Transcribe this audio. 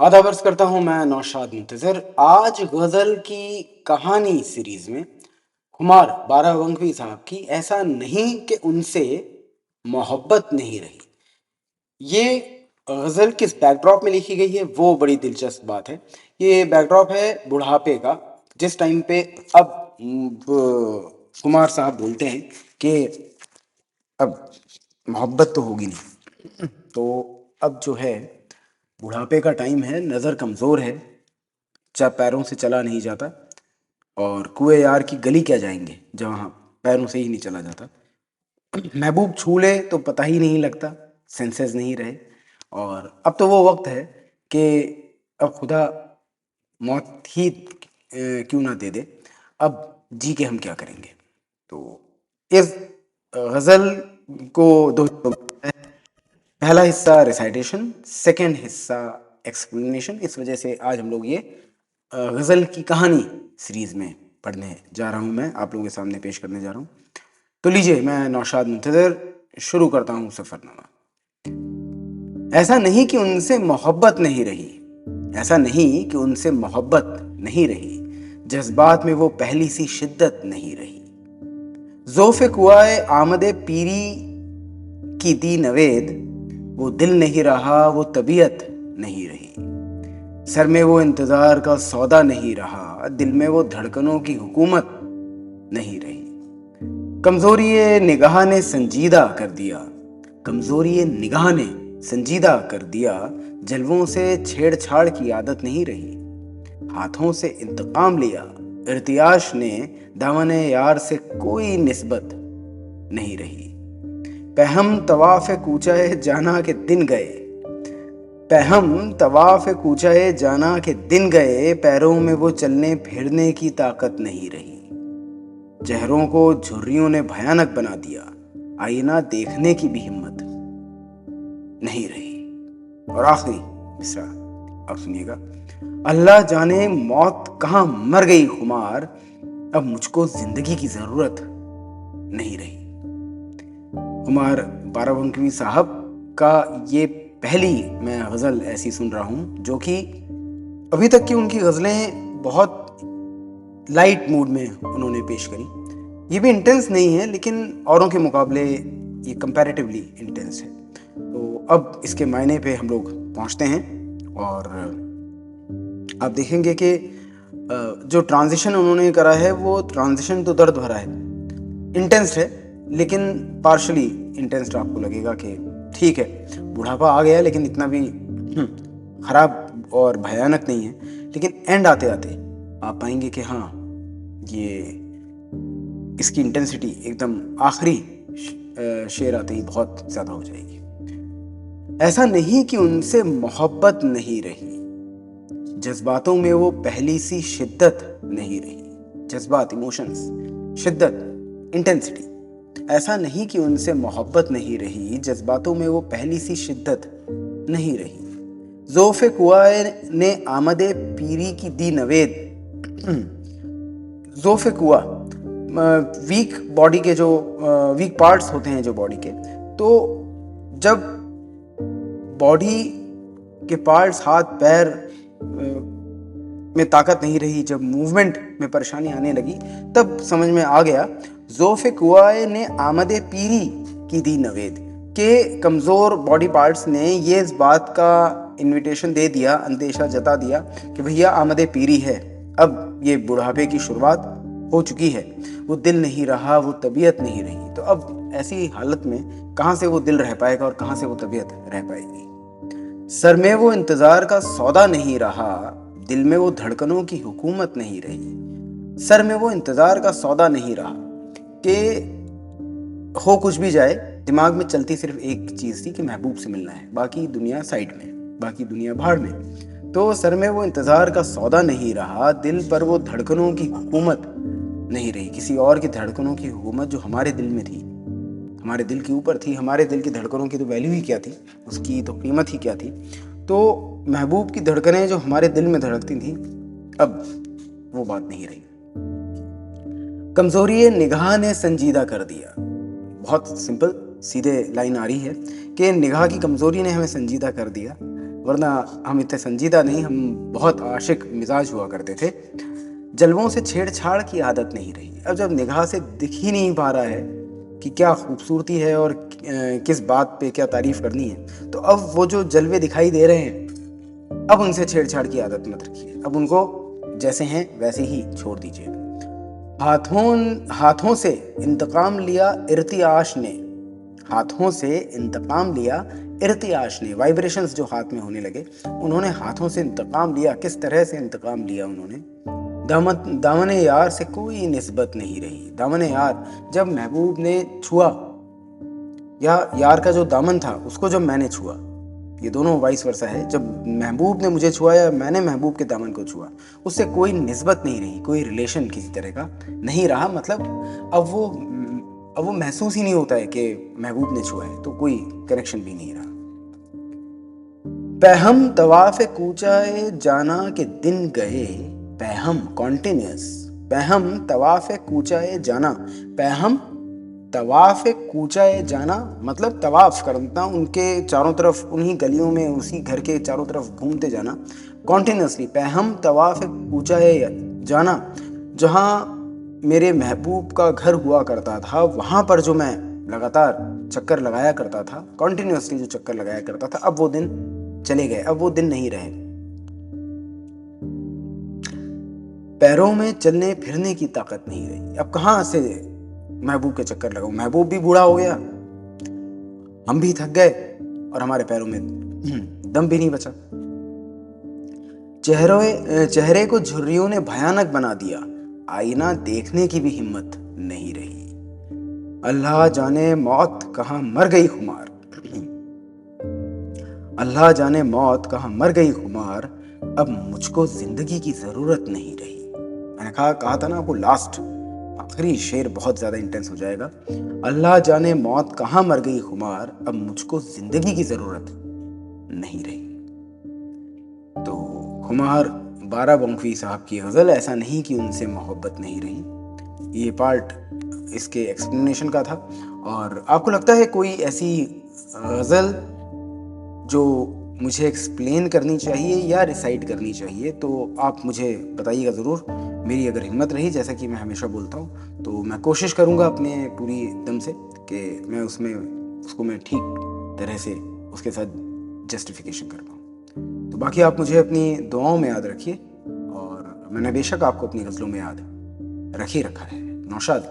आदाब अर्ज़ करता हूँ मैं नौशाद मुंतज़िर। आज गज़ल की कहानी सीरीज़ में खुमार बाराबंकी साहब की ऐसा नहीं कि उनसे मोहब्बत नहीं रही। ये गज़ल किस बैकड्रॉप में लिखी गई है वो बड़ी दिलचस्प बात है। ये बैकड्रॉप है बुढ़ापे का, जिस टाइम पे अब कुमार साहब बोलते हैं कि अब मोहब्बत तो होगी नहीं। तो अब जो है बुढ़ापे का टाइम है, नज़र कमज़ोर है, चाहे पैरों से चला नहीं जाता, और कुएं यार की गली क्या जाएंगे जहाँ पैरों से ही नहीं चला जाता। महबूब छू ले तो पता ही नहीं लगता, सेंसेस नहीं रहे। और अब तो वो वक्त है कि अब खुदा मौत ही क्यों ना दे दे, अब जी के हम क्या करेंगे। तो इस गज़ल को दो हिस्सों में बांटा है। पहला हिस्सा रिसाइटेशन, सेकंड हिस्सा एक्सप्लेनेशन। इस वजह से आज हम लोग ये गज़ल की कहानी सीरीज़ में पढ़ने जा रहा हूँ, मैं आप लोगों के सामने पेश करने जा रहा हूँ। तो लीजिए, मैं नौशाद मुंतज़िर शुरू करता हूँ सफ़रनामा। ऐसा नहीं कि उनसे मोहब्बत नहीं रही, ऐसा नहीं कि उनसे मोहब्बत नहीं रही, जज्बात में वो पहली सी शिद्दत नहीं रही। ज़ोफ़े कुआए आमदे पीरी की दी नवेद, वो दिल नहीं रहा, वो तबीयत नहीं रही। सर में वो इंतज़ार का सौदा नहीं रहा, दिल में वो धड़कनों की हुकूमत नहीं रही। कमज़ोरी निगाह ने संजीदा कर दिया, कमज़ोरी निगाह ने संजीदा कर दिया, जलवों से छेड़छाड़ की आदत नहीं रही। हाथों से इंतकाम लिया, इर्तियाश ने दामने यार से कोई निस्बत नहीं रही। पहम तवाफ़ कूचाए जाना के दिन गए, पहम तवाफ़ कूचाए जाना के दिन गए, पैरों में वो चलने फिरने की ताकत नहीं रही। चेहरों को झुर्रियों ने भयानक बना दिया, आईना देखने की भी हिम्मत नहीं रही। और आखिरी मिसरा अब सुनिएगा। अल्लाह जाने मौत कहाँ मर गई खुमार, अब मुझको जिंदगी की जरूरत नहीं रही। खुमार बाराबंकी साहब का ये पहली मैं गज़ल ऐसी सुन रहा हूँ जो कि अभी तक की उनकी गज़लें बहुत लाइट मूड में उन्होंने पेश करी। ये भी इंटेंस नहीं है, लेकिन औरों के मुकाबले ये कंपैरेटिवली इंटेंस है। तो अब इसके मायने पे हम लोग पहुंचते हैं, और आप देखेंगे कि जो ट्रांजिशन उन्होंने करा है वो ट्रांजिशन तो दर्द भरा है, इंटेंस है, लेकिन पार्शली इंटेंस आपको लगेगा कि ठीक है, बुढ़ापा आ गया लेकिन इतना भी खराब और भयानक नहीं है। लेकिन एंड आते आते आप पाएंगे कि हाँ, ये इसकी इंटेंसिटी एकदम आखिरी शेर आते ही बहुत ज़्यादा हो जाएगी। ऐसा नहीं कि उनसे मोहब्बत नहीं रही, जज्बातों में वो पहली सी शिद्दत नहीं रही। जज्बात, इमोशंस, शिद्दत, इंटेंसिटी। ऐसा नहीं कि उनसे मोहब्बत नहीं रही, जज्बातों में वो पहली सी शिद्दत नहीं रही। ज़ोफ़े कुआए ने आमदे पीरी की दी नवेद। ज़ोफ़े कुआ वीक बॉडी के जो वीक पार्ट्स होते हैं जो बॉडी के, तो जब बॉडी के पार्ट्स, हाथ पैर में ताकत नहीं रही, जब मूवमेंट में परेशानी आने लगी, तब समझ में आ गया ज़ोफ़े कुआए ने आमदे पीरी की दी नवेद के कमज़ोर बॉडी पार्ट्स ने ये इस बात का इनविटेशन दे दिया, अंदेशा जता दिया कि भैया आमदे पीरी है, अब ये बुढ़ापे की शुरुआत हो चुकी है। वो दिल नहीं रहा, वो तबीयत नहीं रही। तो अब ऐसी हालत में कहाँ से वो दिल रह पाएगा और कहाँ से वो तबीयत रह पाएगी। सर में वो इंतज़ार का सौदा नहीं रहा, दिल में वो धड़कनों की हुकूमत नहीं रही। सर में वो इंतज़ार का सौदा नहीं रहा कि हो कुछ भी जाए, दिमाग में चलती सिर्फ एक चीज़ थी कि महबूब से मिलना है, बाकी दुनिया साइड में, बाकी दुनिया भाड़ में। तो सर में वो इंतज़ार का सौदा नहीं रहा, दिल पर वो धड़कनों की हुकूमत नहीं रही। किसी और की धड़कनों की हुकूमत जो हमारे दिल में थी, हमारे दिल के ऊपर थी, हमारे दिल की धड़कनों की तो वैल्यू ही क्या थी, उसकी तो कीमत ही क्या थी। तो महबूब की धड़कनें जो हमारे दिल में धड़कती थी, अब वो बात नहीं रही। कमज़ोरी निगाह ने संजीदा कर दिया। बहुत सिंपल सीधे लाइन आ रही है कि निगाह की कमज़ोरी ने हमें संजीदा कर दिया। वरना हम इतने संजीदा नहीं, हम बहुत आशिक मिजाज हुआ करते थे। जलवों से छेड़छाड़ की आदत नहीं रही। अब जब निगाह से दिख ही नहीं पा रहा है कि क्या खूबसूरती है और किस बात पे क्या तारीफ करनी है, तो अब वो जो जलवे दिखाई दे रहे हैं, अब उनसे छेड़छाड़ की आदत मत रखिए। अब उनको जैसे हैं वैसे ही छोड़ दीजिए। हाथों से इंतकाम लिया इर्तियाश ने, हाथों से इंतकाम लिया इर्तियाश ने, वाइब्रेशंस जो हाथ में होने लगे, उन्होंने हाथों से इंतकाम लिया। किस तरह से इंतकाम लिया उन्होंने? दामने यार से कोई निस्बत नहीं रही। दामने यार, जब महबूब ने छुआ, या यार का जो दामन था उसको जब मैंने छुआ, ये दोनों वाइस वर्सा है। जब महबूब ने मुझे छुआ या मैंने महबूब के दामन को छुआ, उससे कोई निस्बत नहीं रही, कोई रिलेशन किसी तरह का नहीं रहा। मतलब अब वो महसूस ही नहीं होता है कि महबूब ने छुआ है, तो कोई कनेक्शन भी नहीं रहा। पैहम तवाफ़े कूचाए जाना के दिन गए, पैहम कॉन्टिन्यूस, पैहम तवाफ़े कूचाए जाना, पैहम तवाफ़े कूचाए जाना मतलब तवाफ़ करना, उनके चारों तरफ, उन्हीं गलियों में, उसी घर के चारों तरफ घूमते जाना कॉन्टिन्यूसली। पैहम तवाफ़े कूचाए जाना, जहाँ मेरे महबूब का घर हुआ करता था, वहाँ पर जो मैं लगातार चक्कर लगाया करता था, कॉन्टिन्यूसली जो चक्कर लगाया करता था, अब वो दिन चले गए, अब वो दिन नहीं रहे। पैरों में चलने फिरने की ताकत नहीं रही। अब कहाँ से महबूब के चक्कर लगाऊं? महबूब भी बूढ़ा हो गया, हम भी थक गए, और हमारे पैरों में दम भी नहीं बचा। चेहरे को झुर्रियों ने भयानक बना दिया, आईना देखने की भी हिम्मत नहीं रही। अल्लाह जाने मौत कहाँ मर गई खुमार, अल्लाह जाने मौत कहाँ मर गई खुमार, अब मुझको जिंदगी की जरूरत नहीं रही। मैंने कहा था ना आपको, लास्ट आखिरी शेर बहुत ज्यादा इंटेंस हो जाएगा। अल्लाह जाने मौत कहाँ मर गई खुमार, अब मुझको जिंदगी की जरूरत नहीं रही। तो खुमार बाराबंकी साहब की गजल, ऐसा नहीं कि उनसे मोहब्बत नहीं रही। ये पार्ट इसके एक्सप्लेनेशन का था। और आपको लगता है कोई ऐसी गजल जो मुझे एक्सप्लेन करनी चाहिए या रिसाइट करनी चाहिए, तो आप मुझे बताइएगा ज़रूर। मेरी अगर हिम्मत रही, जैसा कि मैं हमेशा बोलता हूँ, तो मैं कोशिश करूँगा अपने पूरी दम से कि मैं उसको मैं ठीक तरह से उसके साथ जस्टिफिकेशन कर पाऊँ। तो बाकी आप मुझे अपनी दुआओं में याद रखिए, और मैंने बेशक आपको अपनी गज़लों में याद रख ही रखा है। नौशाद।